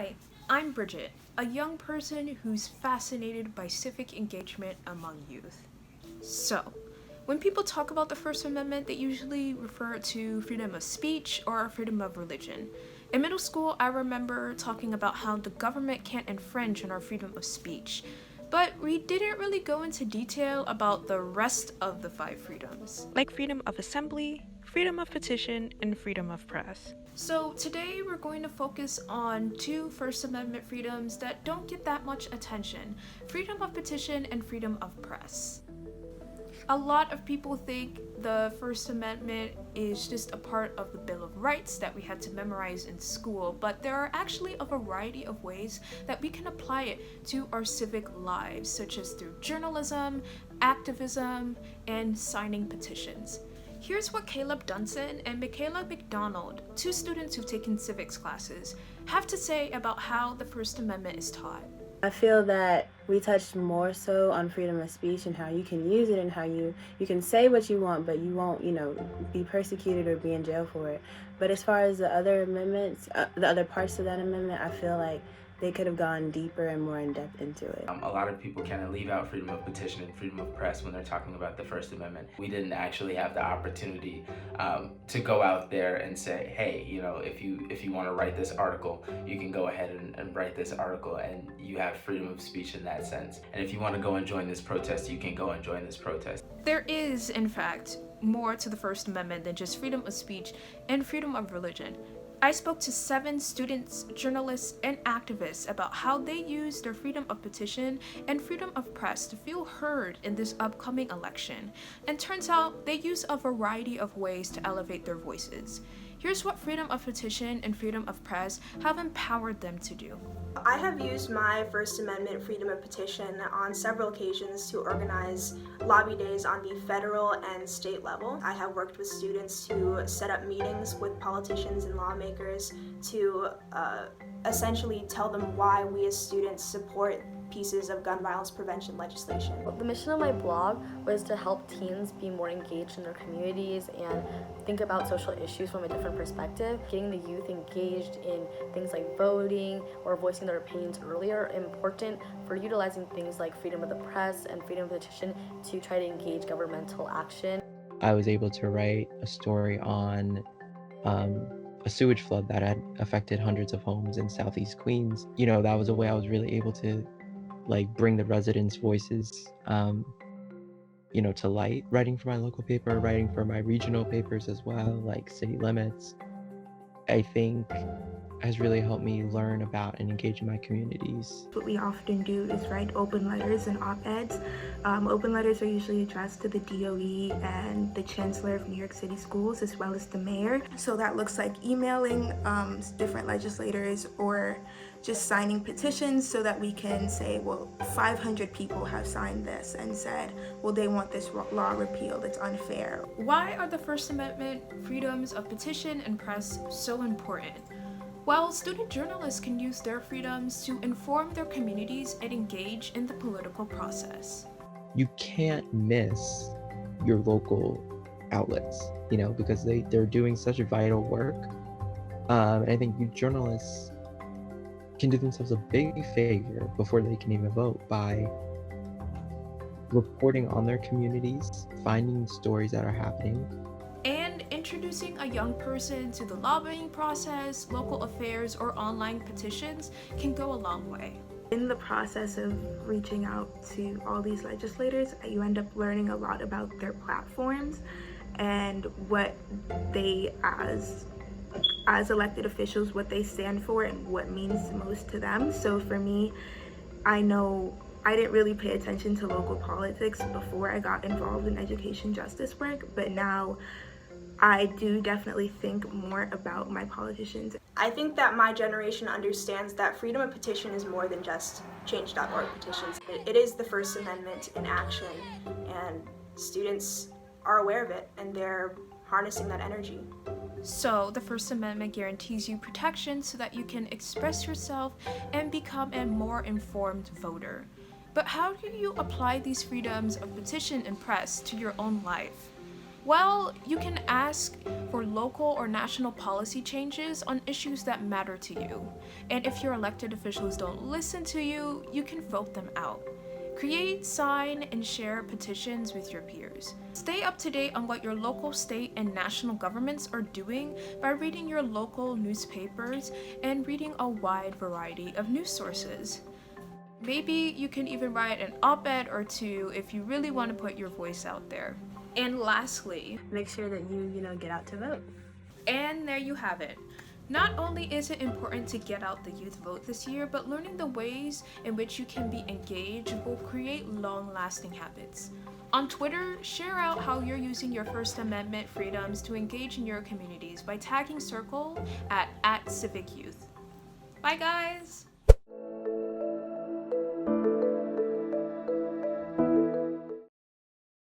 Hi, I'm Bridgette, a young person who's fascinated by civic engagement among youth. So, when people talk about the First Amendment, they usually refer to freedom of speech or freedom of religion. In middle school, I remember talking about how the government can't infringe on our freedom of speech, but we didn't really go into detail about the rest of the five freedoms, like freedom of assembly, freedom of petition, and freedom of press. So today we're going to focus on two First Amendment freedoms that don't get that much attention: freedom of petition and freedom of press. A lot of people think the First Amendment is just a part of the Bill of Rights that we had to memorize in school, but there are actually a variety of ways that we can apply it to our civic lives, such as through journalism, activism, and signing petitions. Here's what Caleb Dunson and Michaela McDonald, two students who've taken civics classes, have to say about how the First Amendment is taught. I feel that we touched more so on freedom of speech and how you can use it and how you can say what you want, but you won't, be persecuted or be in jail for it. But as far as the other amendments, the other parts of that amendment, I feel like they could have gone deeper and more in depth into it. A lot of people kind of leave out freedom of petition and freedom of press when they're talking about the First Amendment. We didn't actually have the opportunity to go out there and say, hey, if you want to write this article, you can go ahead and write this article, and you have freedom of speech in that sense. And if you want to go and join this protest, you can go and join this protest. There is, in fact, more to the First Amendment than just freedom of speech and freedom of religion. I spoke to 7 students, journalists, and activists about how they use their freedom of petition and freedom of press to feel heard in this upcoming election. And turns out they use a variety of ways to elevate their voices. Here's what freedom of petition and freedom of press have empowered them to do. I have used my First Amendment freedom of petition on several occasions to organize lobby days on the federal and state level. I have worked with students to set up meetings with politicians and lawmakers to essentially tell them why we as students support pieces of gun violence prevention legislation. The mission of my blog was to help teens be more engaged in their communities and think about social issues from a different perspective. Getting the youth engaged in things like voting or voicing their opinions earlier are important for utilizing things like freedom of the press and freedom of petition to try to engage governmental action. I was able to write a story on a sewage flood that had affected hundreds of homes in Southeast Queens. That was a way I was really able to bring the residents' voices, to light. Writing for my local paper, writing for my regional papers as well, like City Limits, I think has really helped me learn about and engage in my communities. What we often do is write open letters and op-eds. Open letters are usually addressed to the DOE and the Chancellor of New York City Schools, as well as the mayor. So that looks like emailing different legislators or just signing petitions so that we can say, well, 500 people have signed this and said, well, they want this law repealed, it's unfair. Why are the First Amendment freedoms of petition and press so important? Well, student journalists can use their freedoms to inform their communities and engage in the political process. You can't miss your local outlets, because they're doing such vital work. And I think you journalists can do themselves a big favor before they can even vote by reporting on their communities, finding stories that are happening, and introducing a young person to the lobbying process, local affairs, or online petitions can go a long way. In the process of reaching out to all these legislators, you end up learning a lot about their platforms and what they, as elected officials, what they stand for and what means most to them. So for me, I know I didn't really pay attention to local politics before I got involved in education justice work, but now I do definitely think more about my politicians. I think that my generation understands that freedom of petition is more than just change.org petitions. It is the First Amendment in action, and students are aware of it and they're harnessing that energy. So, the First Amendment guarantees you protection so that you can express yourself and become a more informed voter. But how do you apply these freedoms of petition and press to your own life? Well, you can ask for local or national policy changes on issues that matter to you. And if your elected officials don't listen to you, you can vote them out. Create, sign, and share petitions with your peers. Stay up to date on what your local, state, and national governments are doing by reading your local newspapers and reading a wide variety of news sources. Maybe you can even write an op-ed or two if you really want to put your voice out there. And lastly, Make sure that you get out to vote. and there you have it. Not only is it important to get out the youth vote this year, but learning the ways in which you can be engaged will create long-lasting habits. On Twitter, share out how you're using your First Amendment freedoms to engage in your communities by tagging Circle at @CivicYouth. Bye guys!